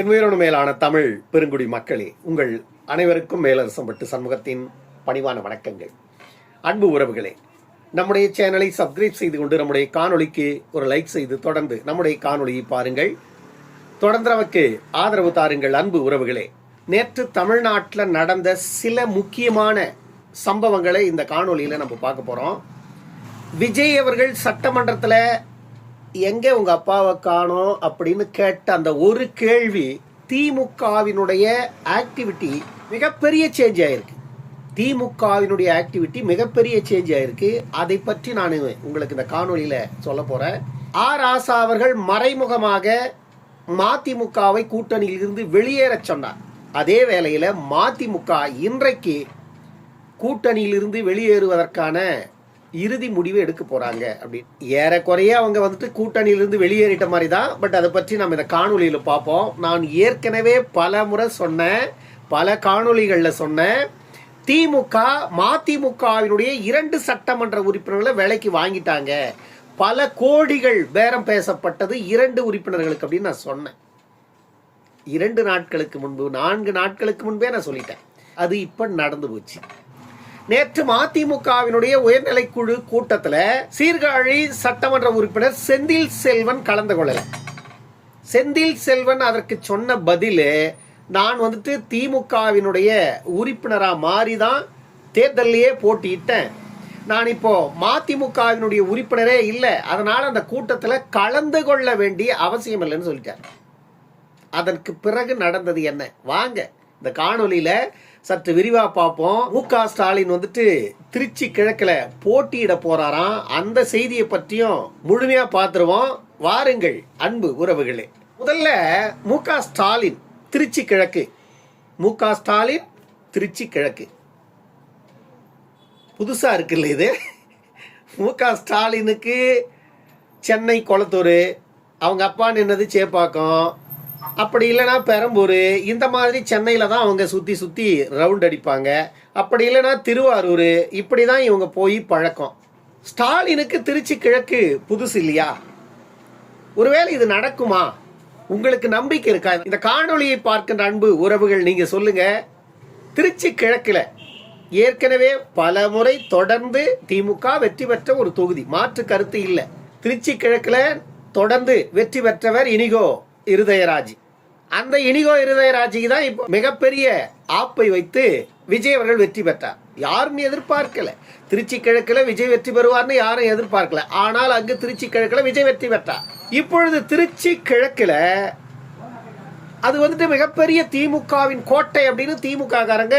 என் உயிரோடு மேலான தமிழ் பெருங்குடி மக்களே, உங்கள் அனைவருக்கும் மேலரசம்பட்டு சண்முகத்தின் பணிவான வணக்கங்கள். அன்பு உறவுகளே, நம்முடைய சேனலை சப்ஸ்கிரைப் செய்து கொண்டு நம்முடைய காணொளிக்கு ஒரு லைக் செய்து தொடர்ந்து நம்முடைய காணொளியை பாருங்கள். தொடர்ந்து நமக்கு ஆதரவு தாருங்கள். அன்பு உறவுகளே, நேற்று தமிழ்நாட்டில் நடந்த சில முக்கியமான சம்பவங்களை இந்த காணொளியில் நம்ம பார்க்க போகிறோம். விஜய் அவர்கள் சட்டமன்றத்தில் எங்கே உங்கள் அப்பாவை காணோம் அப்படின்னு கேட்ட அந்த ஒரு கேள்வி திமுகவினுடைய ஆக்டிவிட்டி மிகப்பெரிய சேஞ்ச் ஆயிருக்கு. திமுகவினுடைய ஆக்டிவிட்டி மிகப்பெரிய சேஞ்ச் ஆயிருக்கு. அதை பற்றி நான் உங்களுக்கு இந்த காணொலியில் சொல்ல போகிறேன். ராசா அவர்கள் மறைமுகமாக மதிமுகவை கூட்டணியில் இருந்து வெளியேற சொன்னார். அதே வேளையில் மதிமுக இன்றைக்கு கூட்டணியிலிருந்து வெளியேறுவதற்கான இறுதி முடிவு எடுக்க போறாங்க. அப்படி ஏறக்குறைய அவங்க கூட்டணியிலிருந்து வெளியேறிட்ட மாதிரி தான். பட் அதை பற்றி நம்ம இந்த காணொலியில் பார்ப்போம். நான் ஏற்கனவே பல முறை சொன்னேன், பல காணொலிகளில் சொன்னேன், திமுக மதிமுகவினுடைய 2 சட்டமன்ற உறுப்பினர்களை விலைக்கு வாங்கிட்டாங்க. பல கோடிகள் பேரம் பேசப்பட்டது 2 உறுப்பினர்களுக்கு அப்படின்னு நான் சொன்னேன். 2 நாட்களுக்கு முன்பு, 4 நாட்களுக்கு முன்பே நான் சொல்லிட்டேன். அது இப்ப நடந்து போச்சு. நேற்று மதிமுகவினுடைய உயர்நிலைக்குழு கூட்டத்தில் சீர்காழி சட்டமன்ற உறுப்பினர் செந்தில் செல்வன் கலந்து கொள்ளல. செந்தில் செல்வன் அதற்கு சொன்ன பதில், நான் திமுகவினுடைய உறுப்பினராக மாறிதான் தேர்தலையே போட்டியிட்டேன். நான் இப்போ மதிமுகவினுடைய உறுப்பினரே இல்லை, அதனால அந்த கூட்டத்தில் கலந்து கொள்ள வேண்டிய அவசியம் இல்லைன்னு சொல்லிட்டார். அதற்கு பிறகு நடந்தது என்ன? வாங்க இந்த காணொலியில சற்று விரிவா பார்ப்போம். மு.க. ஸ்டாலின் திருச்சி கிழக்குல போட்டியிட போறாராம். அந்த செய்தியை பற்றியும் முழுமையா பார்த்துருவோம். வாருங்கள் அன்பு உறவுகளே. முதல்ல மு.க. ஸ்டாலின் திருச்சி கிழக்கு. மு.க. ஸ்டாலின் திருச்சி கிழக்கு புதுசா இருக்குல்ல இது. மு.க. ஸ்டாலினுக்கு சென்னை கொளத்தூர், அவங்க அப்பா நின்னது சேப்பாக்கம், அப்படி இல்லைன்னா பெரம்பூர், இந்த மாதிரி சென்னையில் தான் அவங்க சுற்றி சுற்றி ரவுண்ட் அடிப்பாங்க. அப்படி இல்லைன்னா திருவாரூர், இப்படி தான் இவங்க போய் பழக்கம். ஸ்டாலினுக்கு திருச்சி கிழக்கு புதுசு இல்லையா? ஒருவேளை இது நடக்குமா? உங்களுக்கு நம்பிக்கை இருக்கா? இந்த காணொலியை பார்க்கின்ற அன்பு உறவுகள் நீங்க சொல்லுங்க. திருச்சி கிழக்குல ஏற்கனவே பல முறை தொடர்ந்து திமுக வெற்றி பெற்ற ஒரு தொகுதி, மாற்று கருத்து இல்லை. திருச்சி கிழக்குல தொடர்ந்து வெற்றி பெற்றவர் இனிகோ இருதயராஜ். அந்த இனிகோ இருதயராஜிக்கு தான் இப்போ மிகப்பெரிய ஆப்பை வைத்து விஜய் அவர்கள் வெற்றி பெற்றார். யாரும் எதிர்பார்க்கல திருச்சி கிழக்குல விஜய் வெற்றி பெறுவார்னு, யாரும் எதிர்பார்க்கல. ஆனால் அங்கு திருச்சி கிழக்குல விஜய் வெற்றி பெற்றார். இப்பொழுது திருச்சி கிழக்குல அது மிகப்பெரிய திமுகவின் கோட்டை அப்படின்னு திமுக காரங்க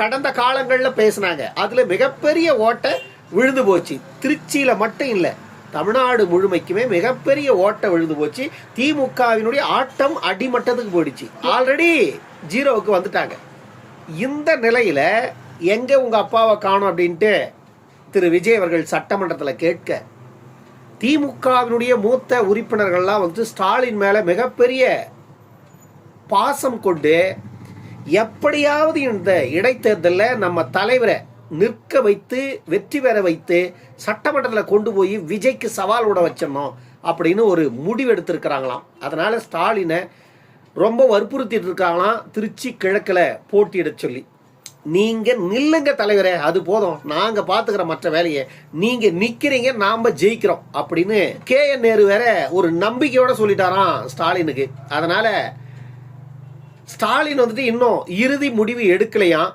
கடந்த காலங்களில் பேசினாங்க. அதுல மிகப்பெரிய ஓட்டை விழுந்து போச்சு. திருச்சியில மட்டும் இல்லை, தமிழ்நாடு முழுமைக்குமே மிகப்பெரிய ஓட்டை விழுந்து போச்சு. திமுகவினுடைய ஆட்டம் அடிமட்டத்துக்கு போயிடுச்சு. ஆல்ரெடி 0க்கு வந்துட்டாங்க. இந்த நிலையில எங்க உங்க அப்பாவை காணும் அப்படின்ட்டு திரு விஜய் அவர்கள் சட்டமன்றத்தில் கேட்க, திமுகவினுடைய மூத்த உறுப்பினர்கள்லாம் ஸ்டாலின் மேல மிகப்பெரிய பாசம் கொண்டு எப்படியாவது இந்த இடைத்தேர்தலில் நம்ம தலைவரை நிற்க வைத்து வெற்றி பெற வைத்து சட்டமன்றத்தில் கொண்டு போய் விஜய்க்கு சவால் விட வச்சிடணும் அப்படின்னு ஒரு முடிவு எடுத்திருக்கிறாங்களாம். அதனால ஸ்டாலினை ரொம்ப வற்புறுத்திட்டு இருக்காங்களாம் திருச்சி கிழக்கில் போட்டியிட சொல்லி. நீங்க நில்லுங்க தலைவரே, அது போதும், நாங்க பாத்துக்கிற மற்ற வேலையை, நீங்க நிக்கிறீங்க, நாம ஜெயிக்கிறோம் அப்படின்னு KN நேரு வேற ஒரு நம்பிக்கையோட சொல்லிட்டாராம் ஸ்டாலினுக்கு. அதனால ஸ்டாலின் இன்னும் இறுதி முடிவு எடுக்கலையாம்.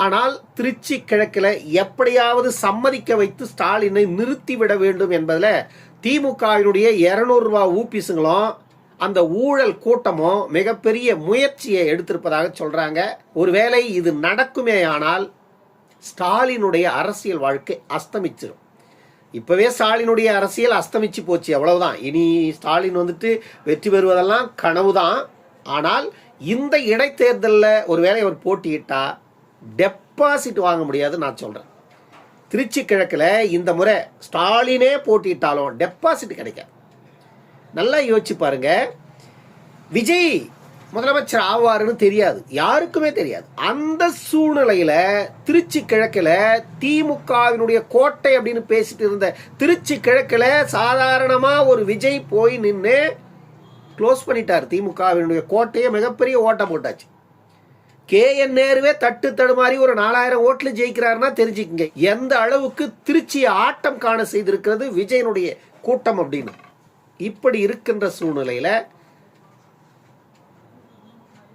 ஆனால் திருச்சி கிழக்கில் எப்படியாவது சம்மதிக்க வைத்து ஸ்டாலினை நிறுத்திவிட வேண்டும் என்பதில் திமுகவினுடைய 200 ரூபாய் ஊபிசுங்களும் அந்த ஊழல் கூட்டமும் மிகப்பெரிய முயற்சியை எடுத்திருப்பதாக சொல்றாங்க. ஒருவேளை இது நடக்குமே ஆனால் ஸ்டாலினுடைய அரசியல் வாழ்க்கை அஸ்தமிச்சிடும். இப்பவே ஸ்டாலினுடைய அரசியல் அஸ்தமிச்சு போச்சு, அவ்வளவுதான். இனி ஸ்டாலின் வெற்றி பெறுவதெல்லாம் கனவுதான். ஆனால் இந்த இடைத்தேர்தலில் ஒருவேளை அவர் போட்டியிட்டா டெபாசிட் வாங்க முடியாது நான் சொல்றேன். திருச்சி கிழக்கில் இந்த முறை ஸ்டாலினே போட்டிட்டாலும் டெபாசிட் கிடைக்காது. நல்லா யோசிச்சு பாருங்க. விஜய் முதலமைச்சர் ஆவாருன்னு தெரியாது, யாருக்குமே தெரியாது. அந்த சூழ்நிலையில திருச்சி கிழக்கில் திமுகவினுடைய கோட்டை அப்படின்னு பேசிட்டு இருந்த திருச்சி கிழக்கில் சாதாரணமா ஒரு விஜய் போய் நின்று க்ளோஸ் பண்ணிட்டார். திமுகவினுடைய கோட்டையை மிகப்பெரிய ஓட்டை போட்டாச்சு. KN நேருவே தட்டு தடுமாறி ஒரு 4000 ஓட்டுல ஜெயிக்கிறாருன்னா தெரிஞ்சுக்கங்க எந்த அளவுக்கு திருச்சியை ஆட்டம் காண செய்திருக்கிறது விஜயனுடைய கூட்டம் அப்படின்னு. இப்படி இருக்கின்ற சூழ்நிலையில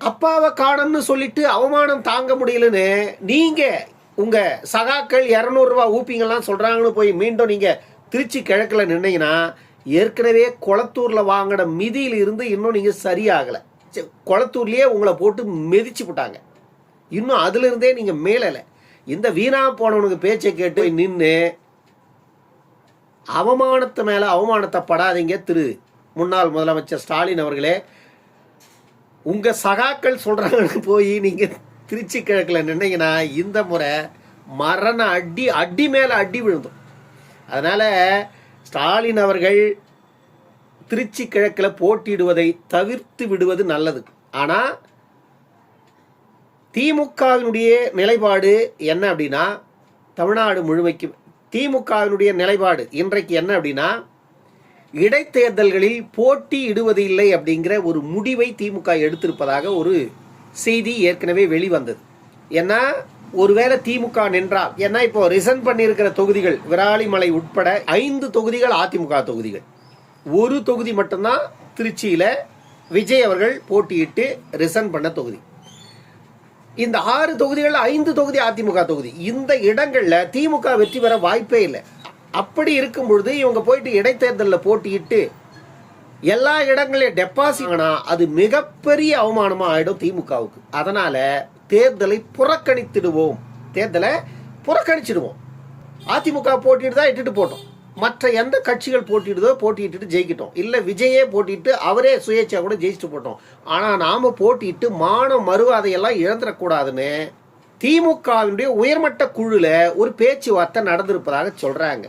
அப்பாவை காணம்னு சொல்லிட்டு அவமானம் தாங்க முடியலன்னு நீங்க உங்க சகாக்கள் 200 ரூபாய் ஊப்பிங்கெல்லாம் சொல்றாங்கன்னு போய் மீண்டும் நீங்க திருச்சி கிழக்குல நின்னீங்கன்னா ஏற்கனவே கொளத்தூர்ல வாங்கின மிதியில இருந்து இன்னும் நீங்க சரியாகல. கொளத்தூர்லயே உங்களை போட்டு மிதிச்சு போட்டாங்க. இன்னும் அதுல இருந்தே நீங்க மேலல. இந்த வீணா போனவனுக்கு பேச்சை கேட்டு நின்று அவமானத்தை மேல அவமானத்தை படாதீங்க. திரு முன்னாள் முதலமைச்சர் ஸ்டாலின் அவர்களே, உங்க சகாக்கள் சொல்றாங்கன்னு போய் நீங்க திருச்சி கிழக்குல நின்னீங்கன்னா இந்த முறை மரண அடி மேல அடி விழுந்தும். அதனால ஸ்டாலின் அவர்கள் திருச்சி கிழக்கில் போட்டியிடுவதை தவிர்த்து விடுவது நல்லது. ஆனா திமுகவினுடைய நிலைப்பாடு என்ன அப்படின்னா, தமிழ்நாடு முழுமைக்கும் திமுகவினுடைய நிலைப்பாடு இன்றைக்கு என்ன அப்படின்னா, இடைத்தேர்தல்களில் போட்டியிடுவது இல்லை அப்படிங்கிற ஒரு முடிவை திமுக எடுத்திருப்பதாக ஒரு செய்தி ஏற்கனவே வெளிவந்தது. ஏன்னா ஒருவேளை திமுக நின்றால், ஏன்னா இப்போ ரிசன் பண்ணியிருக்கிற தொகுதிகள் விராலிமலை உட்பட 5 தொகுதிகள் அதிமுக தொகுதிகள், ஒரு தொகுதி மட்டும்தான் திருச்சியில விஜய் அவர்கள் போட்டியிட்டு ரிசன் பண்ண தொகுதி. இந்த 6 தொகுதிகள் 5 தொகுதி அதிமுக தொகுதி. இந்த இடங்கள்ல திமுக வெற்றி பெற வாய்ப்பே இல்லை. அப்படி இருக்கும் பொழுது இவங்க போயிட்டு இடைத்தேர்தலில் போட்டியிட்டு எல்லா இடங்களையும் டெபாசிட் ஆனா அது மிகப்பெரிய அவமானமா ஆயிடும் திமுகவுக்கு. அதனால தேர்தலை புறக்கணித்திடுவோம், தேர்தலை புறக்கணிச்சிடுவோம். அதிமுக போட்டிட்டு தான் இட்டுட்டு போட்டோம். மற்ற எந்த கட்சிகள் போட்டிடுதோ போட்டிட்டு ஜெயிக்கிட்டோம். இல்ல விஜயே போட்டிட்டு அவரே சுயேட்சா கூட ஜெயிச்சுட்டு போட்டோம். ஆனா நாம போட்டிட்டு மான மறுவாதையெல்லாம் இழந்துடக்கூடாதுன்னு திமுகவினுடைய உயர்மட்ட குழுல ஒரு பேச்சுவார்த்தை நடந்திருப்பதாக சொல்றாங்க.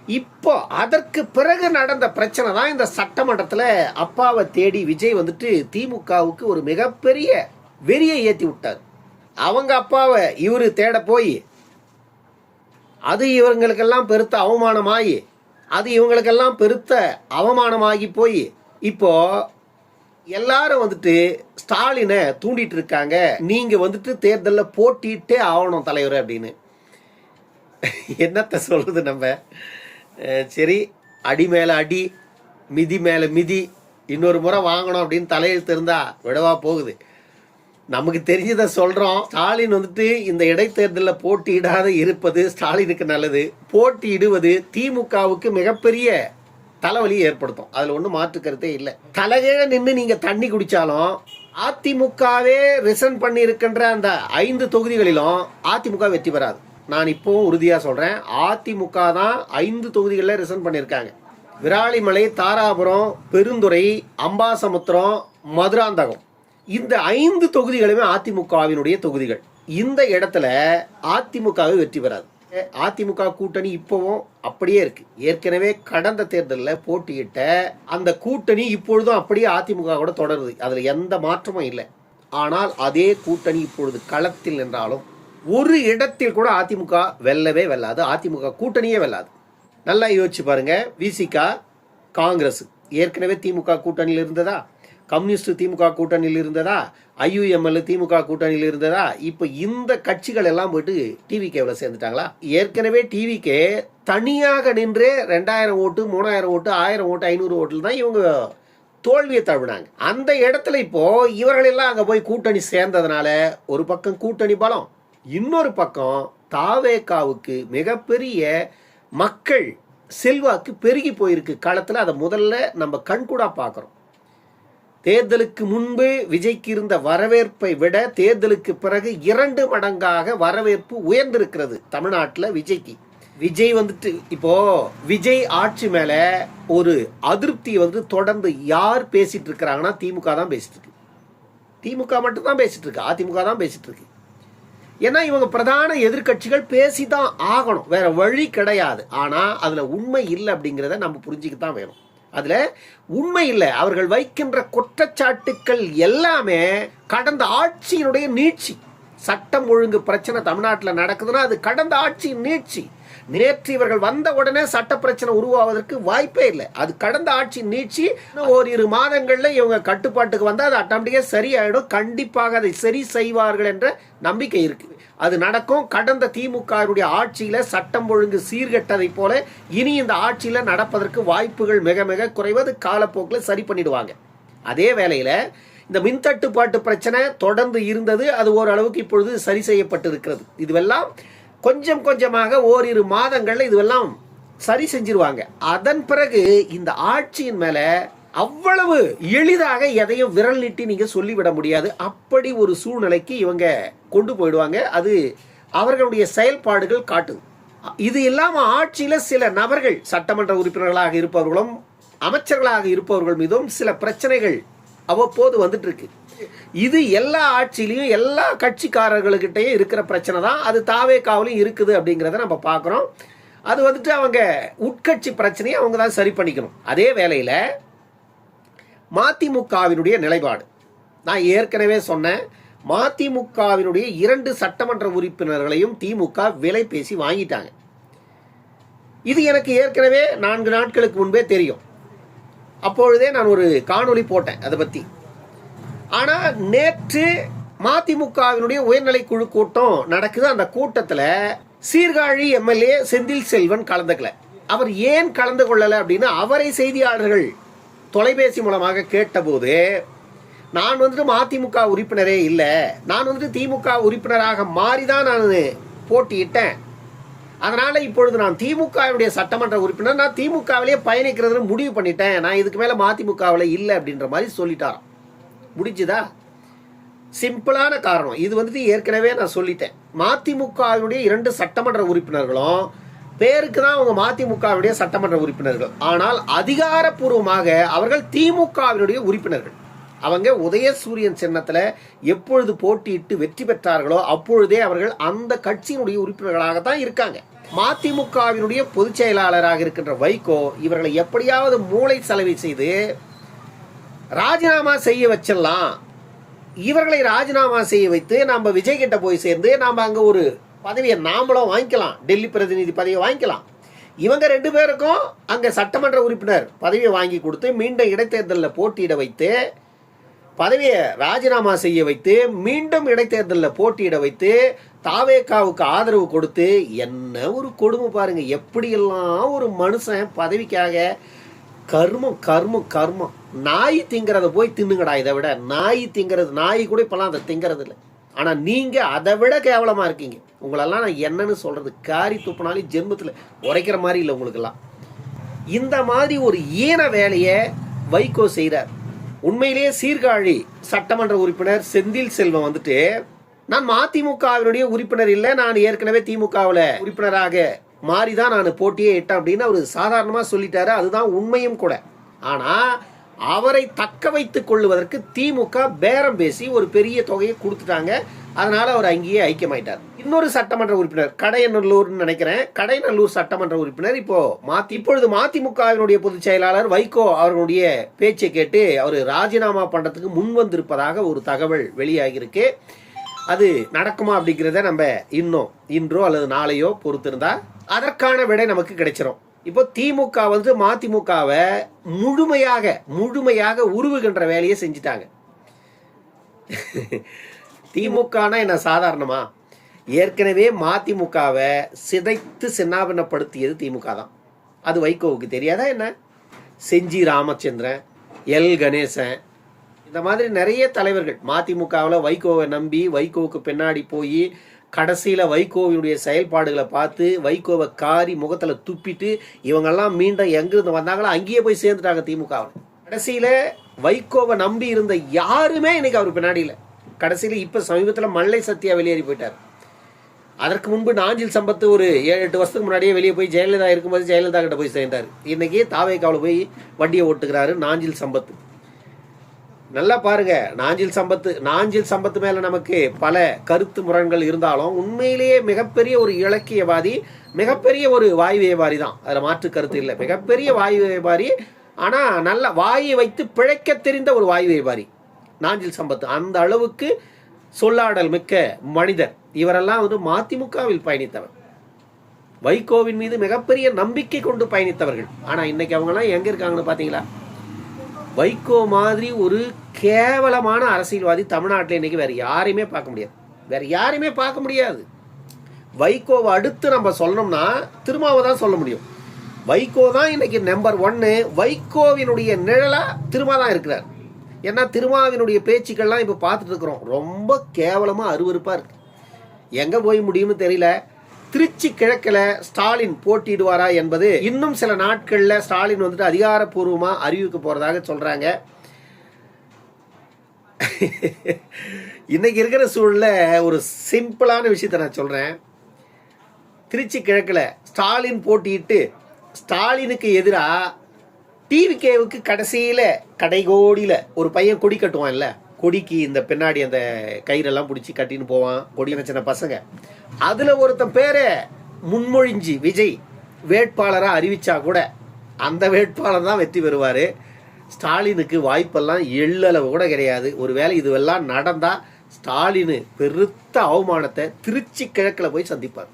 இப்போ அதற்கு பிறகு நடந்த பிரச்சனை தான் இந்த சட்டமன்றத்தில் அப்பாவை தேடி விஜய் வந்துட்டு திமுகவுக்கு ஒரு மிகப்பெரிய வெறியை ஏற்றி விட்டார். அவங்க அப்பாவை இவரு தேட போய் அது இவங்களுக்கெல்லாம் பெருத்த அவமானமாகி அது இவங்களுக்கெல்லாம் பெருத்த அவமானமாகி போய் இப்போ எல்லாரும் வந்துட்டு ஸ்டாலினை தூண்டிட்டு இருக்காங்க, நீங்க வந்துட்டு தேர்தலில் போட்டிட்டே ஆகணும் தலைவர் அப்படின்னு. என்னத்தை சொல்றது நம்ம? சரி, அடி மேல அடி மிதி மேல மிதி இன்னொரு முறை வாங்கணும் அப்படின்னு தலையெழுத்து இருந்தா விடவா போகுது? நமக்கு தெரிஞ்சதை சொல்றோம். ஸ்டாலின் வந்துட்டு இந்த இடைத்தேர்தலில் போட்டியிடாத இருப்பது ஸ்டாலினுக்கு நல்லது. போட்டியிடுவது திமுகவுக்கு மிகப்பெரிய தலைவலி ஏற்படுத்தும். அதுல ஒன்றும் மாற்று கருத்தே இல்லை. தலைகீழ நின்று நீங்க தண்ணி குடிச்சாலும் அதிமுகவே ரிசன் பண்ணி இருக்கின்ற அந்த 5 தொகுதிகளிலும் அதிமுக வெற்றி பெறாது. நான் இப்பவும் உறுதியா சொல்றேன், அதிமுக தான் 5 தொகுதிகளில் ரிசன் பண்ணியிருக்காங்க. விராலிமலை, தாராபுரம், பெருந்துறை, அம்பாசமுத்திரம், மதுராந்தகம், இந்த 5 தொகுதிகளுமே அதிமுகவினுடைய தொகுதிகள். இந்த இடத்துல அதிமுகவே வெற்றி பெறாது. அதிமுக கூட்டணி இப்பவும் அப்படியே இருக்கு. ஏற்கனவே கடந்த தேர்தலில் போட்டியிட்ட அந்த கூட்டணி இப்பொழுதும் அப்படியே அதிமுக கூட தொடருது. அதுல எந்த மாற்றமும் இல்லை. ஆனால் அதே கூட்டணி இப்பொழுது களத்தில் நின்றாலும் ஒரு இடத்தில் கூட அதிமுக வெல்லவே வெல்லாது. அதிமுக கூட்டணியே வெல்லாது. நல்லா யோசிச்சு பாருங்க. விசிக, காங்கிரஸ் ஏற்கனவே திமுக கூட்டணியில் இருந்ததா? கம்யூனிஸ்ட் திமுக கூட்டணியில் இருந்ததா? IUML திமுக கூட்டணியில் இருந்ததா? இப்ப இந்த கட்சிகள் எல்லாம் போயிட்டு டிவிகேவில் சேர்ந்துட்டாங்களா? ஏற்கனவே டிவிகே தனியாக நின்று 2000 ஓட்டு, 3000 ஓட்டு, 1000 ஓட்டு, 500 ஓட்டுல தான் இவங்க தோல்வியை தழுவினாங்க. அந்த இடத்துல இப்போ இவர்கள் எல்லாம் அங்க போய் கூட்டணி சேர்ந்ததுனால ஒரு பக்கம் கூட்டணி பலம், இன்னொரு பக்கம் தாவேகாவுக்கு மிகப்பெரிய மக்கள் செல்வாக்கு பெருகி போயிருக்கு களத்துல. அதை முதல்ல நம்ம கண்கூடா பார்க்கிறோம். தேர்தலுக்கு முன்பு விஜய்க்கு இருந்த வரவேற்பை விட தேர்தலுக்கு பிறகு 2 மடங்காக வரவேற்பு உயர்ந்திருக்கிறது தமிழ்நாட்டில் விஜய்க்கு. விஜய் வந்துட்டு இப்போ விஜய் ஆட்சி மேல ஒரு அதிருப்தி வந்து தொடர்ந்து யார் பேசிட்டு இருக்கிறாங்கன்னா திமுக தான் பேசிட்டு இருக்கு. திமுக மட்டும் தான் பேசிட்டு இருக்கு, அதிமுக தான் பேசிட்டு இருக்கு. ஏன்னா இவங்க பிரதான எதிர்கட்சிகள் பேசிதான் ஆகணும், வேற வழி கிடையாது. ஆனா அதுல உண்மை இல்லை அப்படிங்கிறத நம்ம புரிஞ்சுக்கத்தான் வேணும். அதுல உண்மை இல்லை. அவர்கள் வைக்கின்ற குற்றச்சாட்டுக்கள் எல்லாமே கடந்த ஆட்சியினுடைய நீட்சி. சட்டம் ஒழுங்கு பிரச்சனை தமிழ்நாட்டில் நடக்குதுன்னா அது கடந்த ஆட்சியின் நீட்சி. நேற்று இவர்கள் வந்த உடனே சட்ட பிரச்சனை உருவாவதற்கு வாய்ப்பே இல்லை. அது கடந்த ஆட்சியின் நீட்சி. ஓரிரு மாதங்கள்ல இவங்க கட்டுப்பாட்டுக்கு வந்தால் அது ஆட்டோமேட்டிக்கா சரியாயிடும். கண்டிப்பாக அதை சரி செய்வார்கள் என்ற நம்பிக்கை இருக்கு. அது நடக்கும். கடந்த திமுகவுடைய ஆட்சியில சட்டம் ஒழுங்கு சீர்கெட்டதை போல இனி இந்த ஆட்சியில நடப்பதற்கு வாய்ப்புகள் மிக மிக குறைவது. காலப்போக்கில் சரி பண்ணிடுவாங்க. அதே வேளையில இந்த மின்தட்டுப்பாட்டு பிரச்சனை தொடர்ந்து இருந்தது. அது ஓரளவுக்கு இப்பொழுது சரி செய்யப்பட்டிருக்கிறது. இதுவெல்லாம் கொஞ்சம் கொஞ்சமாக ஓரிரு மாதங்கள்ல இதுவெல்லாம் சரி செஞ்சிருவாங்க. அதன் பிறகு இந்த ஆட்சியின் மேல அவ்வளவு எளிதாக எதையும் விரல் நீட்டி நீங்க சொல்லிவிட முடியாது. அப்படி ஒரு சூழ்நிலைக்கு இவங்க கொண்டு போயிடுவாங்க. அது அவர்களுடைய செயல்பாடுகள் காட்டுது. இது இல்லாம ஆட்சியில சில நபர்கள் சட்டமன்ற உறுப்பினர்களாக இருப்பவர்களும் அமைச்சர்களாக இருப்பவர்கள் மீதும் சில பிரச்சனைகள் அவ்வப்போது வந்துட்டு இருக்கு. இது எல்லா ஆட்சியிலையும் எல்லா கட்சிக்காரர்களுக்கிட்டையும் இருக்கிற பிரச்சனை தான். அது தாவேகாவிலையும் இருக்குது அப்படிங்கிறத நம்ம பார்க்குறோம். அது வந்துட்டு அவங்க உட்கட்சி பிரச்சனையை அவங்க தான் சரி பண்ணிக்கணும். அதே வேளையில் மதிமுகவினுடைய நிலைப்பாடு நான் ஏற்கனவே சொன்னேன். மதிமுகவினுடைய 2 சட்டமன்ற உறுப்பினர்களையும் திமுக விலை பேசி வாங்கிட்டாங்க. இது எனக்கு ஏற்கனவே 4 நாட்களுக்கு முன்பே தெரியும். அப்பொழுதே நான் ஒரு காணொளி போட்டேன் அதை பற்றி. ஆனால் நேற்று மதிமுகவினுடைய உயர்நிலை குழு கூட்டம் நடக்குது. அந்த கூட்டத்தில் சீர்காழி எம்எல்ஏ செந்தில் செல்வன் கலந்துக்கல. அவர் ஏன் கலந்து கொள்ளலை அப்படின்னு அவரை செய்தியாளர்கள் தொலைபேசி மூலமாக கேட்டபோது, நான் வந்துட்டு மதிமுக உறுப்பினரே இல்லை, நான் வந்துட்டு திமுக உறுப்பினராக மாறிதான் நான் போட்டியிட்டேன், அதனால இப்பொழுது நான் திமுகவுடைய சட்டமன்ற உறுப்பினர், நான் திமுகவிலேயே பயணிக்கிறதுன்னு முடிவு பண்ணிட்டேன், நான் இதுக்கு மேல மதிமுகவில் இல்லை அப்படின்ற மாதிரி சொல்லிட்டாராம். முடிஞ்சுதா? சிம்பிளான காரணம். இது வந்துட்டு ஏற்கனவே நான் சொல்லிட்டேன். மதிமுகவினுடைய 2 சட்டமன்ற உறுப்பினர்களும் பேருக்கு தான் அவங்க மதிமுகவுடைய சட்டமன்ற உறுப்பினர்கள். ஆனால் அதிகாரப்பூர்வமாக அவர்கள் திமுகவினுடைய உறுப்பினர்கள். அவங்க உதயசூரியன் சின்னத்தில் எப்பொழுது போட்டியிட்டு வெற்றி பெற்றார்களோ அப்பொழுதே அவர்கள் அந்த கட்சியினுடைய உறுப்பினர்களாக தான் இருக்காங்க. மதிமுகவினுடைய பொதுச் செயலாளராக இருக்கின்ற வைகோ இவர்களை எப்படியாவது மூளை செலவை செய்து ராஜினாமா செய்ய வச்சிடலாம். இவர்களை ராஜினாமா செய்ய வைத்து நம்ம விஜய் கிட்ட போய் சேர்ந்து நாம அங்க ஒரு பதவியை நாமளும் வாங்கிக்கலாம், டெல்லி பிரதிநிதி பதவியை வாங்கிக்கலாம். இவங்க 2 பேருக்கும் அங்க சட்டமன்ற உறுப்பினர் பதவியை வாங்கி கொடுத்து மீண்டும் இடைத்தேர்தலில் போட்டியிட வைத்து பதவியை ராஜினாமா செய்ய வைத்து மீண்டும் இடைத்தேர்தலில் போட்டியிட வைத்து தாவேகாவுக்கு ஆதரவு கொடுத்து, என்ன ஒரு கொடுமை பாருங்க. எப்படியெல்லாம் ஒரு மனுஷன் பதவிக்காக கர்மம் கர்மம் கர்மம். நாய் திங்கிறத போய் தின்னுங்கடா. இதை விட நாய் திங்கிறது, நாய் கூட இப்பெல்லாம் அதை திங்கிறது இல்லை. ஆனா நீங்க அதை விட கேவலமா இருக்கீங்க. உங்களெல்லாம் நான் என்னன்னு சொல்றது, காரி துப்புனாலும் ஜென்மத்தில் உரைக்கிற மாதிரி இல்லை உங்களுக்கெல்லாம். இந்த மாதிரி ஒரு ஈன வேலையை வைகோ செய்கிறார். உண்மையிலேயே சீர்காழி சட்டமன்ற உறுப்பினர் செந்தில் செல்வம் வந்துட்டு, நான் மதிமுகவினுடைய உறுப்பினர் இல்லை, நான் ஏற்கனவே திமுகவில் உறுப்பினராக மாறிதான் நான் போட்டியே இட்டேன் அப்படின்னு அவர் சாதாரணமாக சொல்லிட்டாரு. அதுதான் உண்மையும் கூட. ஆனா அவரை தக்க வைத்துக் கொள்வதற்கு திமுக பேரம் பேசி ஒரு பெரிய தொகையை கொடுத்துட்டாங்க. அதனால அவர் அங்கேயே ஐக்கியமாயிட்டார். இன்னொரு சட்டமன்ற உறுப்பினர் கடையநல்லூர் நினைக்கிறேன், கடையநல்லூர் சட்டமன்ற உறுப்பினர் இப்பொழுது மதிமுகவினுடைய பொதுச் செயலாளர் வைகோ அவர்களுடைய பேச்சை கேட்டு அவர் ராஜினாமா பண்றதுக்கு முன் வந்திருப்பதாக ஒரு தகவல் வெளியாகியிருக்கு. அது நடக்குமா அப்படிங்கிறத நம்ம இன்றோ அல்லது நாளையோ பொறுத்திருந்தா அதற்கான விடை நமக்கு கிடைச்சிரும். இப்போ திமுக வந்து மதிமுகவை முழுமையாக உருவுகின்ற வேலையை செஞ்சுட்டாங்க. திமுகனா என்ன சாதாரணமா? ஏற்கனவே மதிமுகவை சிதைத்து சின்னாபின்னப்படுத்தியது திமுக தான். அது வைகோவுக்கு தெரியாதா என்ன? செஞ்சி ராமச்சந்திரன், எல் கணேசன், இந்த மாதிரி நிறைய தலைவர்கள் மதிமுகவில் வைகோவை நம்பி வைகோவுக்கு பின்னாடி போய் கடைசியில் வைகோவினுடைய செயல்பாடுகளை பார்த்து வைகோவை காரி முகத்தில் துப்பிட்டு இவங்கெல்லாம் மீண்டும் எங்கிருந்து வந்தாங்களோ அங்கேயே போய் சேர்ந்துட்டாங்க திமுகவில். கடைசியில் வைகோவை நம்பி இருந்த யாருமே இன்னைக்கு அவர் பின்னாடி இல்லை. கடைசியில் இப்போ சமீபத்தில் மல்லை சத்யா வெளியேறி போயிட்டார். அதற்கு முன்பு நாஞ்சில் சம்பத்து ஒரு 7-8 வருஷத்துக்கு முன்னாடியே வெளியே போய் ஜெயலலிதா இருக்கும்போது ஜெயலலிதா கிட்ட போய் சேர்ந்தார். இன்னைக்கு தாவேகாவில் போய் வண்டியை ஓட்டுக்கிறாரு நாஞ்சில் சம்பத்து. நல்லா பாருங்க, நாஞ்சில் சம்பத்து மேல நமக்கு பல கருத்து முரண்கள் இருந்தாலும் உண்மையிலேயே மிகப்பெரிய ஒரு இலக்கியவாதி, மிகப்பெரிய ஒரு வாயு வியாபாரி தான், அதுல மாற்று கருத்து இல்லை. மிகப்பெரிய வாயு வியாபாரி, ஆனா நல்ல வாயை வைத்து பிழைக்க தெரிந்த ஒரு வாயு வியாபாரி நாஞ்சில் சம்பத்து. அந்த அளவுக்கு சொல்லாடல் மிக்க மனிதர். இவரெல்லாம் மதிமுகவில் பயணித்தவர். வைகோவின் மீது மிகப்பெரிய நம்பிக்கை கொண்டு பயணித்தவர்கள். ஆனா இன்னைக்கு அவங்கெல்லாம் எங்க இருக்காங்கன்னு பாத்தீங்களா? வைகோ மாதிரி ஒரு கேவலமான அரசியல்வாதி தமிழ்நாட்டில் இன்னைக்கு வேற யாரையுமே பார்க்க முடியாது. வைகோவை அடுத்து நம்ம சொல்லணும்னா திருமாவை தான் சொல்ல முடியும். வைகோ தான் இன்னைக்கு நம்பர் 1. வைகோவினுடைய நிழலா திருமா தான் இருக்கிறார். ஏன்னா திருமாவினுடைய பேச்சுக்கள்லாம் இப்ப பார்த்துட்டு இருக்கிறோம். ரொம்ப கேவலமா அருவருப்பா இருக்கு. எங்க போய் முடியும்னு தெரியல. திருச்சி கிழக்கில் ஸ்டாலின் போட்டியிடுவாரா என்பது இன்னும் சில நாட்கள்ல ஸ்டாலின் அதிகாரப்பூர்வமா அறிவிக்க போறதாக சொல்றாங்க. இன்னைக்கு இருக்கிற சூழல்ல ஒரு சிம்பிளான விஷயத்த நான் சொல்றேன். திருச்சி கிழக்கில் ஸ்டாலின் போட்டியிட்டு ஸ்டாலினுக்கு எதிராக டிவிகேவுக்கு கடைசியில கடைகோடியில ஒரு பையன் கொடி கட்டுவான் இல்ல, கொடிக்கு இந்த பின்னாடி அந்த கயிறெல்லாம் பிடிச்சி கட்டின்னு போவான் கொடி சின்ன பசங்க. அதுல ஒருத்தன் பேரை முன்மொழிஞ்சி விஜய் வேட்பாளரா அறிவிச்சா கூட அந்த வேட்பாளர் தான் வெற்றி பெறுவாரு. ஸ்டாலினுக்கு வாய்ப்பெல்லாம் எள்ளளவு கூட கிடையாது. ஒருவேளை இதுவெல்லாம் நடந்தா ஸ்டாலின் பெருத்த அவமானத்தை திருச்சி கிழக்கில் போய் சந்திப்பார்.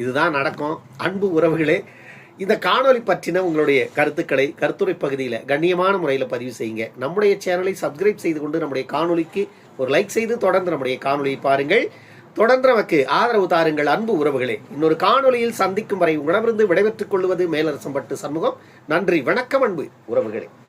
இதுதான் நடக்கும். அன்பு உறவுகளே, இந்த காணொலி பற்றின உங்களுடைய கருத்துக்களை கருத்துரை பகுதியில் கண்ணியமான முறையில் பதிவு செய்யுங்க. நம்முடைய சேனலை சப்ஸ்கிரைப் செய்து கொண்டு நம்முடைய காணொலிக்கு ஒரு லைக் செய்து தொடர்ந்து நம்முடைய காணொலியை பாருங்கள். தொடர்ந்து நமக்கு ஆதரவு தாருங்கள். அன்பு உறவுகளே, இன்னொரு காணொலியில் சந்திக்கும் வரை உங்களிடமிருந்து விடைபெற்றுக் கொள்வது மேலரசம்பட்டு சண்முகம். நன்றி, வணக்கம் அன்பு உறவுகளே.